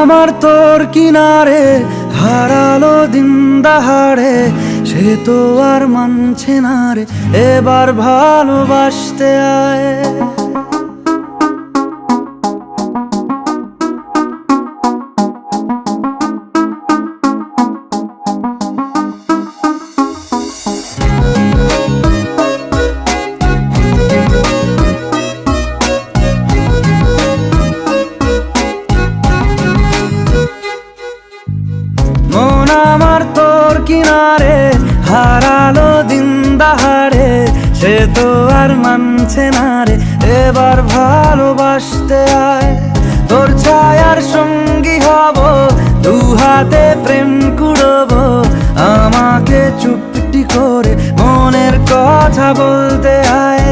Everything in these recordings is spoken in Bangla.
আমার তোর কিনারে হারালো দিন দাহাড়ে, সে তো আর মানছে না রে, এবার ভালোবাসতে আয়। মন আমার তোর কিনারে হারালো দিন দাহাড়ে, সে তো আর মানছে না রে, এবার ভালোবাসতে আয়। তোর ছায়ার সঙ্গী হব, দু হাতে প্রেম কুড়বো, আমাকে চুপটি করে মনের কথা বলতে আয়।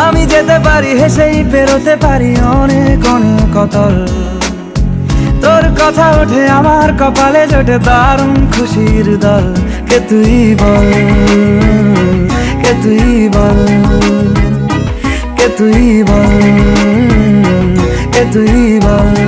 আমি যেতে পারি হেসেই পেরোতে পারি অনেক অনেক অতল, তোর কথা ওঠে আমার কপালে জোটে দারুণ খুশির দল। কে তুই বল, কে তুই বল, কে তুই বল, কে তুই বল।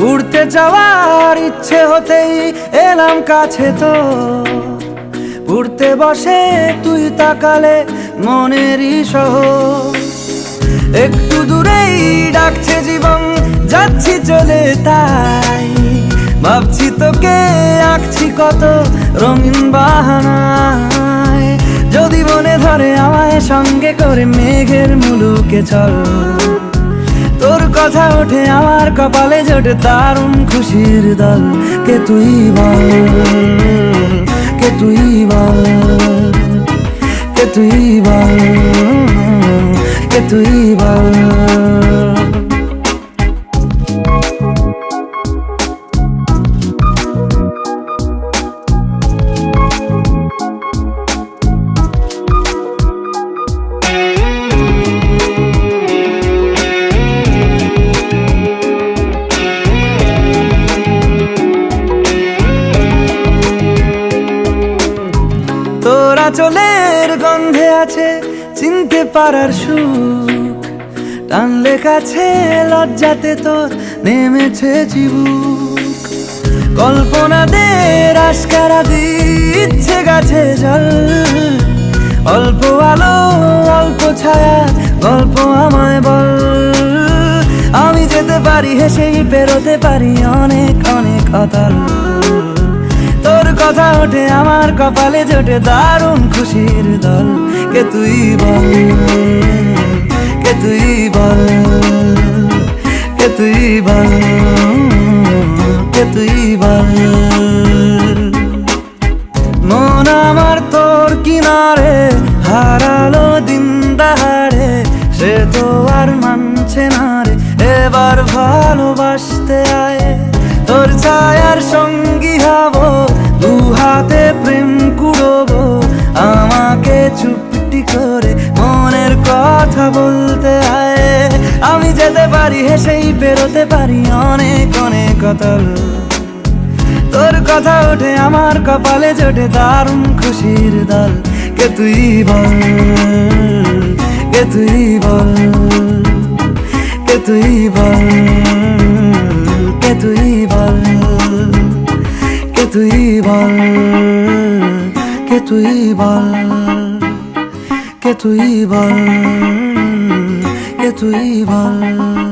উড়তে যাওয়ার ইচ্ছে হতেই এলাম কাছে তো, উড়তে বসে তুই তাকালে মনেরই শহর। একটু দূরেই ডাকছে জীবন, যাচ্ছি চলে তাই ভাবছি তোকে আঁকছি কত রঙিন বাহানায়। যদি মনে ধরে আমায় সঙ্গে করে মেঘের মুলুকে চল, তোর কথা ওঠে আমার কপালে জোটে দারুণ খুশির দল। কে তুই বল, কে তুই বল, কে তুই বল, কে তুই বল। তোরা চলের গন্ধে আছে চিনতে পারার সুখ, টানলে কাছে লজ্জাতে তোর নেমেছে চিবুক। কল্পনাদের আশকারা দিচ্ছে গাছে জল, অল্প আলো অল্প ছায়া গল্প আমায় বল। আমি যেতে পারি হেসেই পেরোতে পারি অনেক অনেক অতল, তোর কথা ওঠে আমার কপালে জোটে দারুণ খুশির দল। কে তুই বল, কে তুই বল, কে তুই বল, কে তুই বল। মন আমার তোর কিনারে হারালো দিন দাহাড়ে, সে তো আর মানছে না রে, এবার ভালোবাসতে আয়। তোর ছায়ার সঙ্গী হব, দু হাতে প্রেম কুড়বো, আমাকে চুপটি করে মনের কথা বলতে আয়। আমি যেতে পারি হেসেই পেরোতে পারি অনেক অনেক অতল, তোর কথা ওঠে আমার কপালে জোটে দারুণ খুশির দল। কে তুই বল, কে তুই বল, কে তুই বল, কে তুই বল, কে তুই বল, কে তুই বল, কে তুই বল, কে তুই বল।